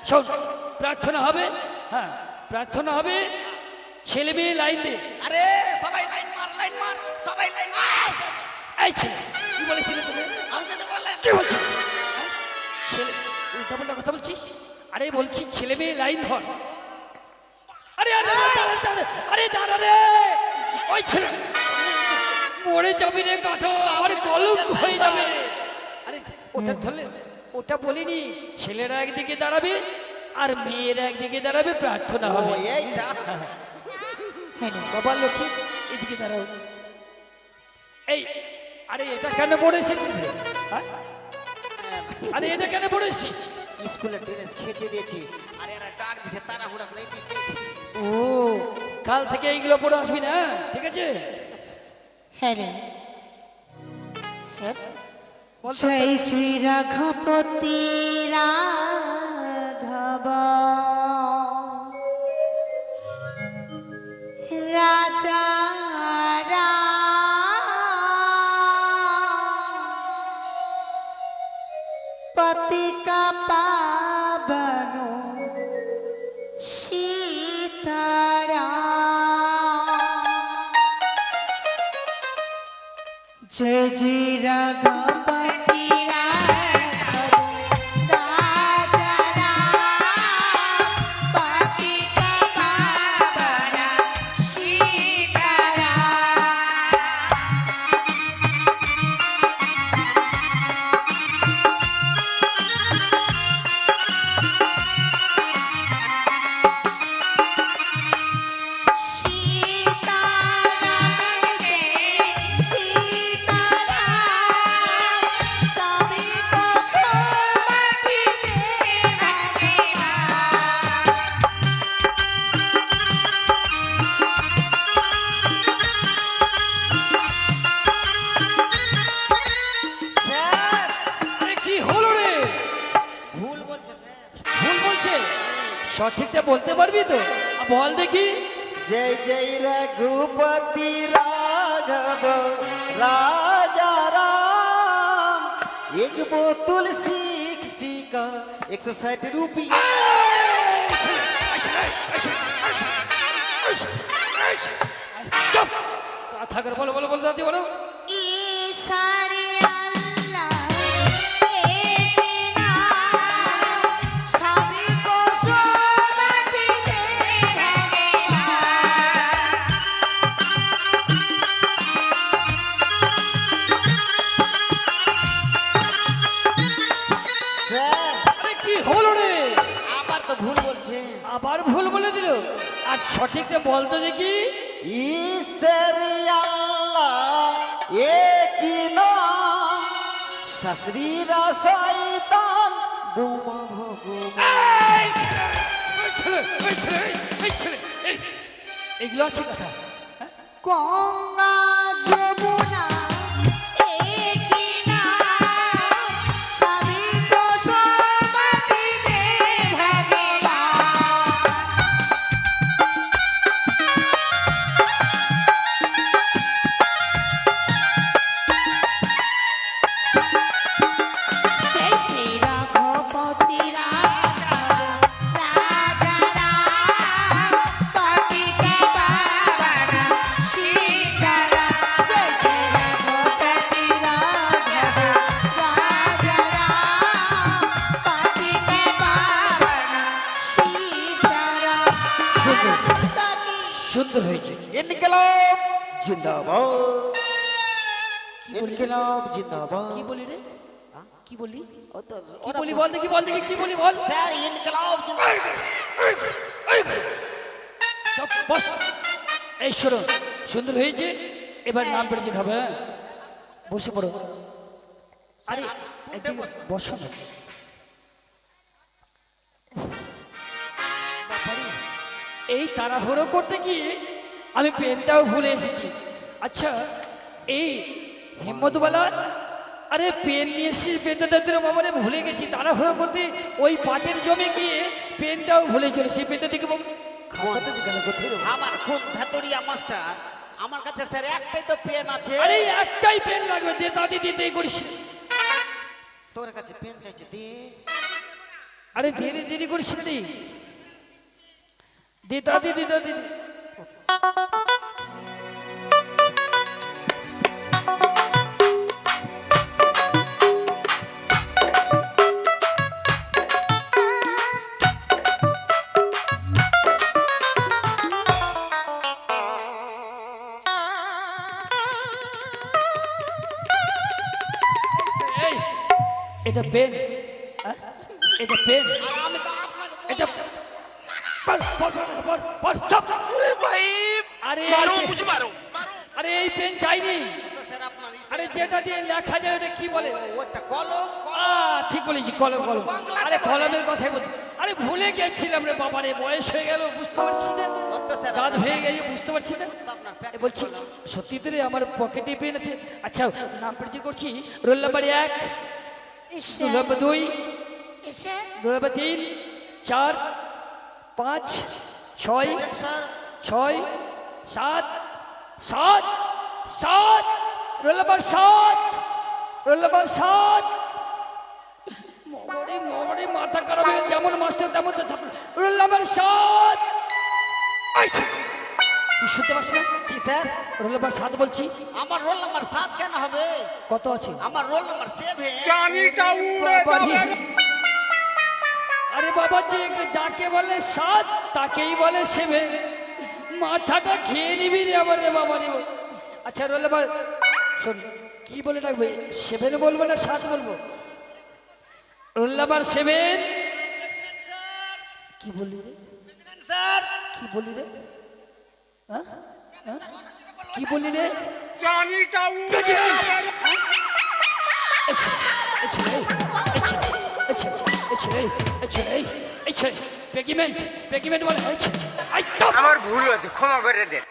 শোন, প্রার্থনা হবে, হ্যাঁ প্রার্থনা হবে। ছেলে মেয়ে লাইন দে। আরে সবাই লাইন মার, লাইন মার, সবাই লাইন মার। এই ছেলে, কি বলেছিলে তুমি? আপনি তো বললেন। কি বলছিস? হ্যাঁ? ছেলে, উল্টা পাল্টা কথা বলছিস? আরে বলছি ছেলে মেয়ে লাইন ধর। আরে আরে দাঁড়া, দাঁড়া, আরে দাঁড়া রে, ওই ছেলে মরে যাবি রে গাধা, আমার কলঙ্ক হয়ে যাবে। আরে ওটা ধরলে, ওটা বলিনি। ছেলেরা একদিকে দাঁড়াবে আর মেয়েরা একদিকে দাঁড়াবে, প্রার্থনা ও, হবে। এইটা। বাবা লক্ষ্মী, এদিকে দাঁড়াও। এই, আরে এটা কেন পড়ে এসেছিস রে? হ্যাঁ? আরে এটা কেন পড়ে এসেছিস? স্কুলের ড্রেস খেচে দিয়েছি। আর এরা ডাক দিছে, তাড়াহুড়া করে এই পেয়েছি। ও, কাল থেকে এইগুলো পড়ে আসবি না, ঠিক আছে? হ্যাঁ রে। বল তো। জয় শ্রী রাঘপতি রাঘব রাজা পতিকা পাবন সীতারা जय रघुपति राघव राजा राम पतित पावन सीताराम। सीताराम जय सीताराम सभी को सुमति दे भगवान। স্যার আরে কি হলো রে? ভুল বলছে স্যার। ভুল বলছে? সঠিকটা বলতে পারবি তো? বল দেখি। जय जय रघुपति राघव राजा राम एक बोतल 60 का 160 रुपया চুপ! কথা কর, বলো বলো বলো দাদি বলো। ईशारी अल्लाह एक नाम सभी को सुमति दे भगवान। স্যার আরে কি হলো রে? আবার তো ভুল বলছে। আবার ভুল বলে দিল। আর সঠিকটা বলতো দেখি। ईश्वर अल्लाह एक ही नाम ससुरीरा शैतान बुमा भगवान এই! ওই ছেলে, ওই ছেলে, এই ছেলে, এই! এগুলো আছে কথা। गंगा যমুনা एक ही नाम सभी को सुमति दे भगवान। जय जय रघुपति राघव राजा राम पतित पावन सीताराम। जय जय रघुपति राघव राजा राम पतित पावन सीताराम। সুন্দর হয়েছে। इनकलाब जिंदाबाद इनकलाब जिंदाबाद কি বলি রে? কি বলি? ओ तो কি বলি বল দেখি, বল দেখি, কি বলি বল। স্যার ইনকলাব সব বস। এই শোনো, সুন্দর হয়েছে। এবার নাম পড়ে যেতে হবে। হ্যাঁ? বসে পড়ো। আরে একদিন বসো না। বাবারে, এই তাড়াহুড়ো করতে গিয়ে আমি পেনটাও ভুলে এসেছি। আচ্ছা, এই হিম্মতওয়ালা, আরে পেন নিয়ে এসেছি, পেনটা তাদের বাবারে ভুলে গেছি। তাড়াহুড়ো করতে ওই পাটের জমে গিয়ে পেনটাও ভুলে চলেছি। পেনটা দিকে খাতাটা দিকে কোথায় দেবো? আমার খুব ধাতরিয়া মাস্টার, আমার কাছে স্যার একটাই তো পেন আছে। আরে একটাই পেন লাগবে, দে দাদি দিতে করিস। তোর কাছে পেন চাইছে দে। আরে দেরি দেরি করিস না রে। দে দাদি দে দাদি। এই, এটা পেন? হ্যাঁ? এটা পেন? আর আমি তো আপনাকে এটা পড়, পড়, পড়, পড়, পড়, চুপ! আরে আরে এই পেন চাইনি। তো স্যার আপনার আরে যেটা দিয়ে লেখা যায় ওটা কি বলে? ওটা কলম। ঠিক বলেছি, কলম কলম। আরে কলমের কথাই বলছি। আরে ভুলে গেছিলাম রে বাবা রে, বয়স হয়ে গেল, বুঝতে পারছি না। তো স্যার দাঁত হয়ে গেছে, বুঝতে পারছি না। আপনার এ বলছি সত্যি তো রে, আমার পকেটে পেন আছে। আচ্ছা, নাম পরিচয় করছি। Roll number 1, roll number 2, roll number 3, 4, 5, 6, 6, 7, 7, 7, roll number 7, roll number 7। মরে মাথা খারাপ হয়ে গেছে, যেমন মাস্টার তেমন তো ছাত্র। Roll number 7। তুই শুনতে পাস না? কি স্যার? রোল নাম্বার 7 বলছি। আমার রোল নাম্বার 7 কেন হবে? কত আছে? আমার রোল নাম্বার 7। জানিটা উড়ে বাবারে। যাবে। আরে বাবা, যে যাকে বলে 7 তাকেই বলে 7। মাথাটা খেয়ে নিবি রে আবার রে বাবা রে। আচ্ছা রোল নাম্বার শোন, কি বলে ডাকবে? 7 বলবো না 7 বলবো? Roll number 7। কি বললি রে? স্যার কি বললি রে? হ্যাঁ হ্যাঁ? কি বললি রে? জানিটা উড়ে যাবে। আমার ভুল হয়েছে, ক্ষমা করে দেন।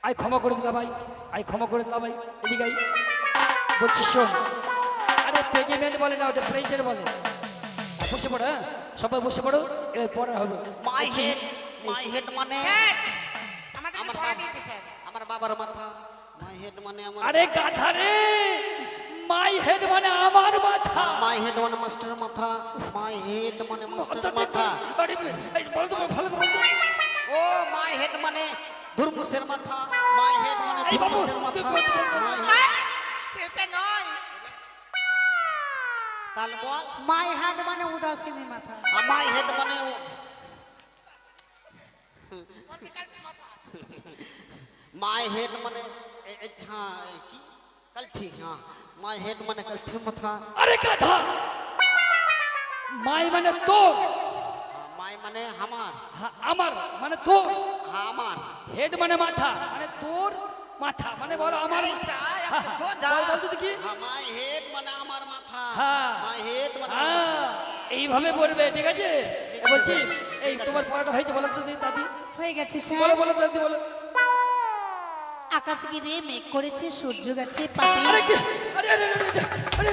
আই ক্ষমা করে দিলাম ভাই, আই ক্ষমা করে দিলাম ভাই। এদিকে আই। বলছি শোন, আরে পেগিমেন্ট বলে না, ওটা প্রেজের বলে। বসে পড়ো, হ্যাঁ সবাই বসে পড়ো, এর পরে হবে। মাই হেড মানে স্যার আমাদের আমার পড়া বাবা- দিয়েছে স্যার। আমার বাবার মাথা। মাই হেড মানে আমার আরে গাধা রে, মাই হেড মানে আমার মাথা। মাই হেড মানে মাস্টার মাথা। মাই হেড মানে মাস্টার মাথা। আরে এই বল তো, ভালো করে বল তো। ও মাই হেড মানে ধুরমুসের মাথা। মাই হেড মানে এই বাবু, ধুরমুসের মাথা। তুই বল, তুই বল। মাই হেড সেটা নয়। তাহলে বল। মাই হার্ট মানে উদাসীনী মাথা। মাই হেড মানে মাই হেড মানে হ্যাঁ কি কালঠি। হ্যাঁ মাই হেড মানে কালঠির মাথা। আরে গাধা, মাই মানে তোর, মাই মানে আমার। আমার মানে তোর, হ্যাঁ আমার। হেড মানে মাথা, মানে তোর মাথা, মানে বলো আমার মাথা। এইটা একটা সোজা। বল, বল তো দেখি। হ্যাঁ, মাই হেড মানে আমার মাথা। হ্যাঁ। মাই হেড মানে আমার মাথা। এইভাবে বলবে, ঠিক আছে? ঠিক আছে, বলছি ঠিক এই আছে। তোমার পড়াটা হয়েছে বলো তো দাদি? হয়ে গেছে বলো স্যার। বলো দাদি বলো। আকাশ গিরে মেঘ করেছে, সূর্য গেছে পাপি। আরে কি? আরে আরে আরে আরে, আরে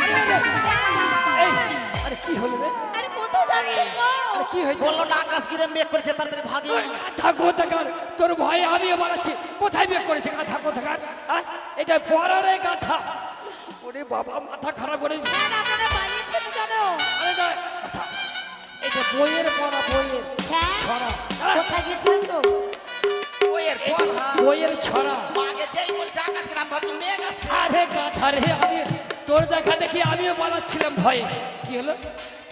আরে, এই, আরে কি হলো রে? আরে কোথায় যাচ্ছেন গো? আরে কি হয়েছে? বললো না আকাশ ঘিরে মেঘ করেছে তাড়াতাড়ি ভাগে। থাকো থাকার তোর ভয় আমিও বানাচ্ছি। কোথায় বিয়ে করেছে গাথা কোথাকার? এটা পড়ার এই গাথা। ওরে বাবা, মাথা খারাপ করে দিয়েছে। স্যার আপনারা পালিয়েছেন কেন? আরে না, কথা। এটা বইয়ের পড়া, বইয়ের স্যার ছড়া। কোথায় গেছিলেন তো? ওয়ের পড়া। বইয়ের ছড়া। আগে যেই বলছে আকাশ ঘিরে আমি ভাবছি মেঘ আছে। আরে গাধা রে, আমি তোর দেখা দেখি আমিও পালাচ্ছিলাম ভয়ে। কি হলো?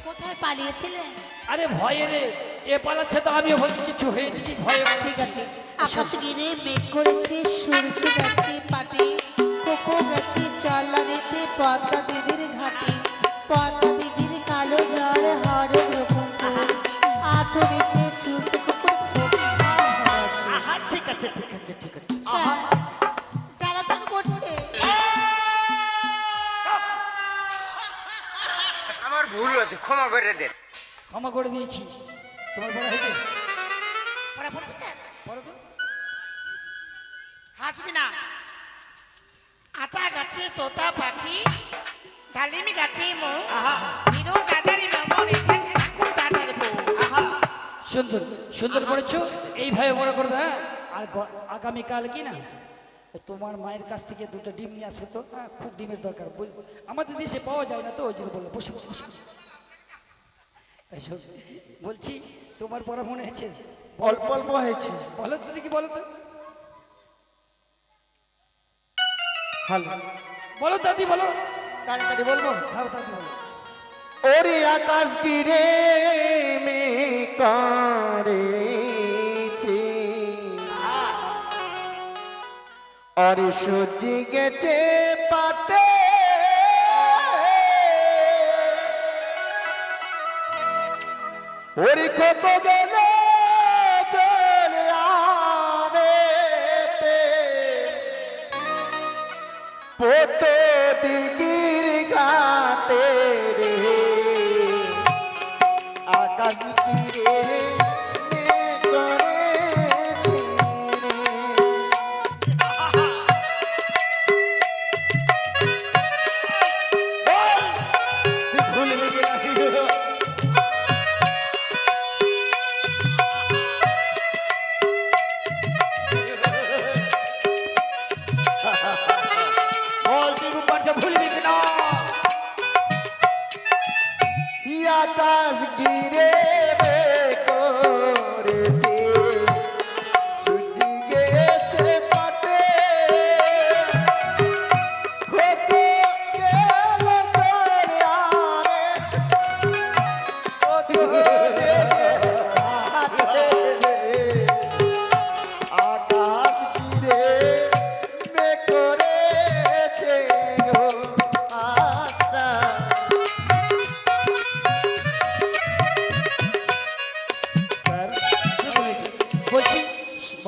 কোথায় পালিয়েছিলেন? আরে ভয়ে রে, এ পালাচ্ছে তো আমিও বলছি কিছু হয়েছে কি ভয়ে ঠিক পালাচ্ছি। আছে। আকাশ গিরে মেঘ করেছে, সূর্য গেছে পাটে, কোকো গেছে চলারেতে পদ্মা দিদির ঘাটে। পদ্মা দিদির কালো জ্বর হর রকম আঠো গেছে চুল আহা ঠিক আছে ঠিক আছে ঠিক আছে। জ্বালাতন করছে। আমার ভুল হয়েছে, ক্ষমা করে দেন। ক্ষমা করে দিয়েছি। তোমার পড়া হয়েছে? পড়া পড়বো স্যার? পড়ো তো। হাসবি না। আতা গাছে তোতা পাখি, ডালিমি গাছে মৌ, হিরো দাদারি মামা রেখে ঠাকুর দাদার বউ। সুন্দর সুন্দর করেছো, এইভাবে বড় করবে। হ্যাঁ, আর আগামীকাল কি না তোমার মায়ের কাছ থেকে দুটো ডিম নিয়ে আসবে তো। হ্যাঁ, খুব ডিমের দরকার। আমাদের দেশে পাওয়া যায় না তো, ওই জন্য বললো। বসে বসে বসে। এসো, বলছি তোমার পড়া মনে হয়েছে? অল্প অল্প হয়েছে। বলো তো দেখি, বলো তো, ভালো বলো দাদি বলো। তাড়াতাড়ি বলবো। খাও দাদি বলো। ওরে আকাশ গিরে মেঘ করেছে, আরে সত্যি গেছে পাটে, ওরে কত গেলে চলে আনেতে, পত দিগির ঘাটে রে আকাশ গিরে মেঘ করেছে রে। ভুল লেগে আসি। বল তুই রূপারকে ভুলবি কিনা? আকাশ গিরে মেঘ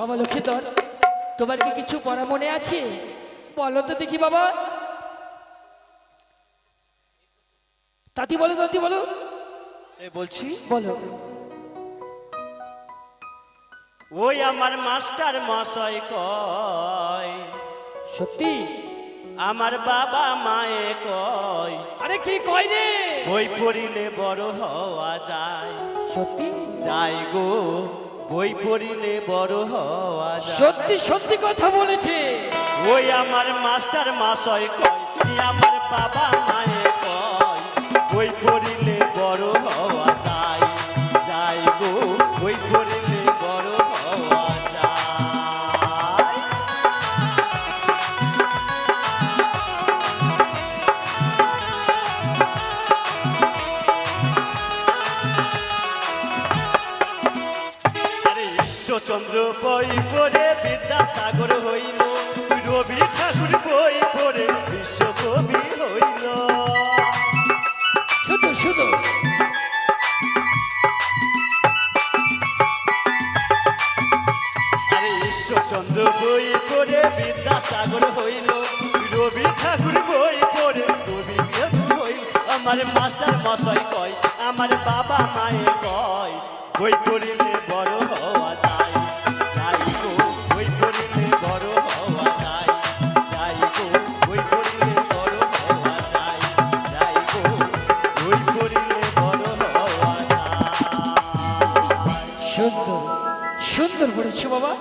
বাবা লক্ষ্মীধর, তোমার কি কিছু পড়া মনে আছে? বলো তো দেখি বাবা। তাতি বলো, তাতি বলো, বলছি, বলো। ওই আমার মাস্টার মশাই কয়, সত্যি? আমার বাবা মায়ে কয়, আরে কি কয় রে? বই পড়িলে বড় হওয়া যায়। সত্যি? যাই গো, বই পড়িলে বড় হওয়া যায়। সত্যি সত্যি কথা বলেছে। ওই আমার মাস্টার মশাই কয়, আমার বাবা মায়ে কয়, বই পড়িলে বড় হওয়া যায়। যাই গো, বই পড়িলে বড় হওয়া যায়। আরে ঈশ্বরচন্দ্র বই পড়ে বিদ্যাসাগর হইল, রবি ঠাকুর বই পড়ে বিশ্বকবি হইল। শুধু শুধু আরে ঈশ্বরচন্দ্র বই পড়ে বিদ্যাসাগর হইল, রবি ঠাকুর বই পড়ে কবি হইল। আমার মাস্টার মশাই কয়, আমার বাবা মায়ে কয়, বই পড়িলে বড় হওয়া যায়। যাই গো, বই পড়িলে বড় হওয়া যায়। যাই গো, বই পড়িলে বড় হওয়া যায়। যাই গো, বই পড়িলে বড় হওয়া যায়। সুন্দর সুন্দর বলেছো বাবা।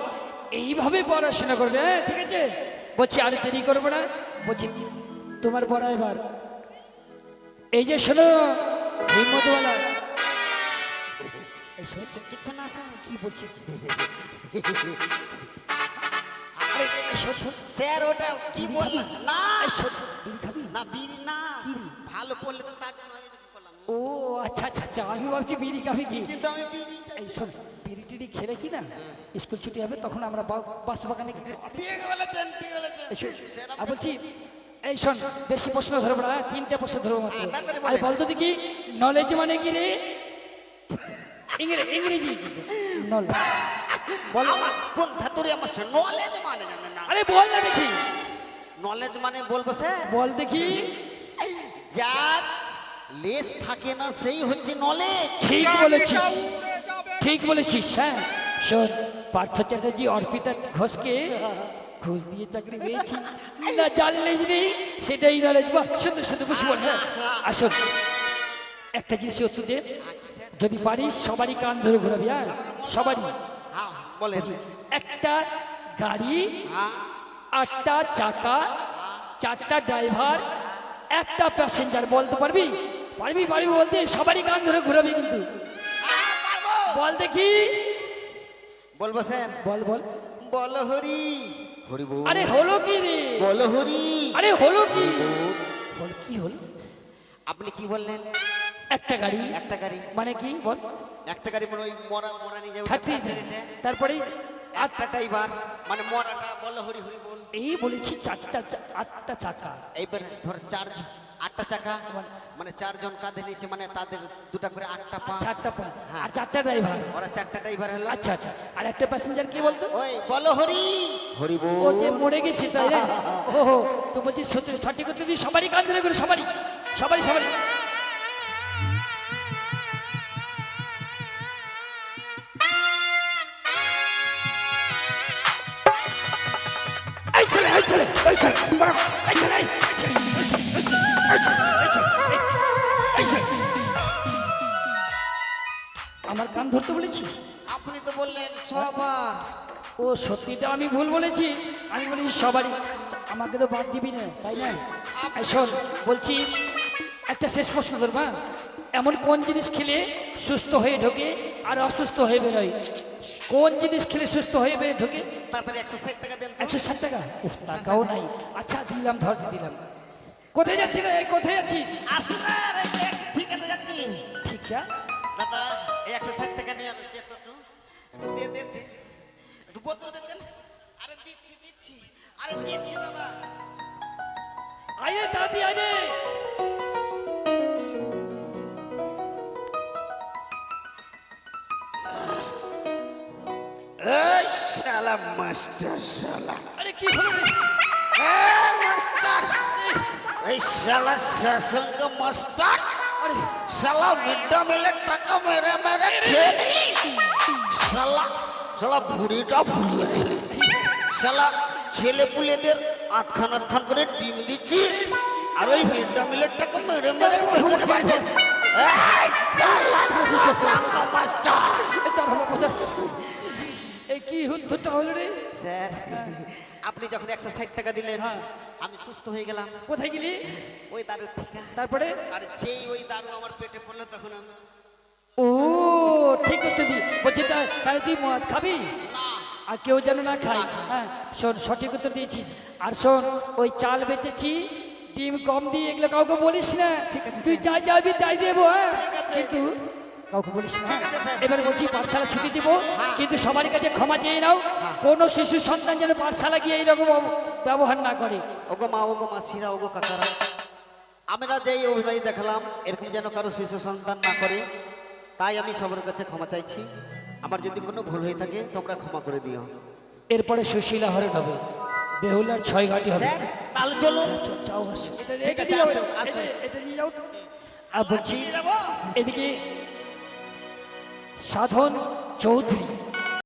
এইভাবে পড়াশোনা করবে, হ্যাঁ ঠিক আছে? বলছি আর দেরি করবো না, বলছি তোমার পড়া এবার। এই যে শোনো হিম্মতওয়ালা, এই শোনো, কিচ্ছু না স্যার। কি বলছিস? আরে, এই শোন, শোন, স্যার ওটা কি বললেন? না এই শোন, বিড়ি খাবি? না বিড়ি না, ভালো পড়লে তো তার জন্য এরকম করলাম। ও আচ্ছা আচ্ছা আচ্ছা, আমি ভাবছি বিড়ি খাবি কি। কিন্তু আমি বিড়ি চাই। এই শোন, বিড়ি টিড়ি খেলে কি না স্কুল ছুটি হবে, তখন আমরা বাস বাগানে ঠিক বলেছেন, ঠিক বলেছেন। এই শোন, আর বলছি এই শোন, বেশি প্রশ্ন ধরবো না, হ্যাঁ? 3টে প্রশ্ন ধরবো মাত্র। তাড়াতাড়ি আর বলেন। বলতো দেখি নলেজ মানে কি রে? ইংরেজি নলেজ বল। আমার কোন ধাতুরে মাস্টার নলেজ মানে জানেন না? আরে বল না দেখি, নলেজ মানে বলবো স্যার, বল দেখি। যার লেস থাকে না সেই হচ্ছে নলেজ। ঠিক বলেছিস, ঠিক বলেছিস। হ্যাঁ শোন, পার্থ চ্যাটার্জি অর্পিতা ঘোষকে ঘুষ দিয়ে চাকরি পেয়েছি না, জানলেজ নেই সেটাই নলেজ। বাহ, সুন্দর সুন্দর বসে বল। হ্যাঁ আসুন, একটা জিনিস উত্তর দে, যদি পারিস সবারই কান ধরে ঘোরাবি। হ্যাঁ সবারই। হ্যাঁ বলেন। একটা গাড়ি, হ্যাঁ 8টা চাকা, 4টা ড্রাইভার, একটা প্যাসেঞ্জার, বলতে পারবি? পারবি পারবি বলতে, সবারই কান ধরে ঘুরাবি কিন্তু। বল দেখি, বলবো স্যার। বল বল। বল হরি হরি বল। আরে হলো কি রে? বল হরি। আরে হলো কি? বল কি হলো? আপনি কি বললেন? একটা গাড়ি, একটা গাড়ি মানে কি বল? একটা গাড়ি মানে ওই মরা মরা নিয়ে যাও থাকতে তারপরে একটা ড্রাইভার মানে মরাটা বল হরি হরি বল। এই বলেছি 8টা চাকা। এইবার ধর 8টা চাকা মানে 4 জন কাঁধে নিচে, মানে তাদের দুটা করে 8টা পা। 4টা পা হ্যাঁ। আর 4টা ড্রাইভার। ওরা 4টা ড্রাইভার হলো। আচ্ছা আচ্ছা, আর একটা প্যাসেঞ্জার কি বলতো? ওই বল হরি হরি বল। ও যে মরে গেছে তাই না? ও হো, তো বলছি সত্যি সঠিক করতে দিই, সবারই কান ধরে করে, সবারই সবারই সবারই। এই ছেলে, এই ছেলে, এই ছেলে, এই ছেলে, এই ছেলে, এই ছেলে, এই ছেলে, এই ছেলে। আমার কান ধরতে বলেছি? আপনি তো বললেন সবার। ও সত্যিটা আমি ভুল বলেছি, আমি বলি সবারই। আমাকে তো বাদ দিবি না তাই না? এই শোন, বলছি একটা শেষ প্রশ্ন ধরব। এমন কোন জিনিস খেলে সুস্থ হয়ে ঢোকে আর অসুস্থ হয়ে বেরোয়? কোন জিনিস খেলে সুস্থ হয়ে বেরোয় ঢোকে? তাড়াতাড়ি 160 টাকা দেন তো। 160 টাকা? উফ, টাকাও নাই। আচ্ছা দিলাম, ধরতে দিলাম। কোথায় যাচ্ছি রে? কোথায় যাচ্ছিস? আসুন স্যার, এই যে ঠিক আছে যাচ্ছি। ঠিক আছে। দাদা এই 160 টাকা নিয়ে দে তো একটু। দে দে দে একটু বোতল দেন। আরে দিচ্ছি দিচ্ছি, আরে দিচ্ছি দাদা। আয় রে দাদি, আয় রে। এই শালা মাস্টার শালা আরে কি হলো রে মাস্টার এই শালা শাসঙ্গ মাস্টার আরে শালা মিড ডে মিলের টাকা মেরে মেরে খেয়ে নিলি শালা শালা ভুড়িটা ফুলিয়ে দিলি শালা ছেলে পুলেদের আটখান আটখান করে ডিম দিচ্ছি আর ওই মিড ডে মিলের টাকা মেরে মেরে খেতে পারছে এই শালা শাসঙ্গ মাস্টার এটা হলো কথা এই কি হুদ্ধটা হলো রে স্যার আপনি যখন 160 টাকা দিলেন আমি সুস্থ হয়ে গেলাম কোথায় গেলি ওই দারু থেকে তারপরে আর যেই ওই দারু আমার পেটে পড়লো তখন আমি ও ঠিক করতে দি বলছি তাই তুই মদ খাবি আর কেউ যেন না খায় হ্যাঁ শোন সঠিক উত্তর দিয়েছিস আর শোন ওই চাল বেচেছি ডিম কম দিয়ে এগুলো কাউকে বলিস না তুই যা যাবি তাই দেবো হ্যাঁ কিন্তু কাউকে বলিস না এবার বলছি পাঠশালা ছুটি দিব কিন্তু সবার কাছে ক্ষমা চেয়ে নাও কোনো শিশু সন্তান যেন পাঠশালা গিয়ে এইরকম ব্যবহার না করে ওগো মাসিরা ওগো কাকারা আমরা যেই অভিনয় দেখালাম এরকম যেন কারো শিশু সন্তান না করে তাই আমি সবার কাছে ক্ষমা চাইছি আমার যদি কোনো ভুল হয়ে থাকে তোমরা ক্ষমা করে দিও এরপরে সুশীলা হরণ হবে বেহুলার 6 ঘাটি হবে স্যার তাহলে চলুন যাও আসো ঠিক আছে, আসো, আসো। এটা নিয়ে যাও আর বলছি এদিকে সাধন চৌধুরী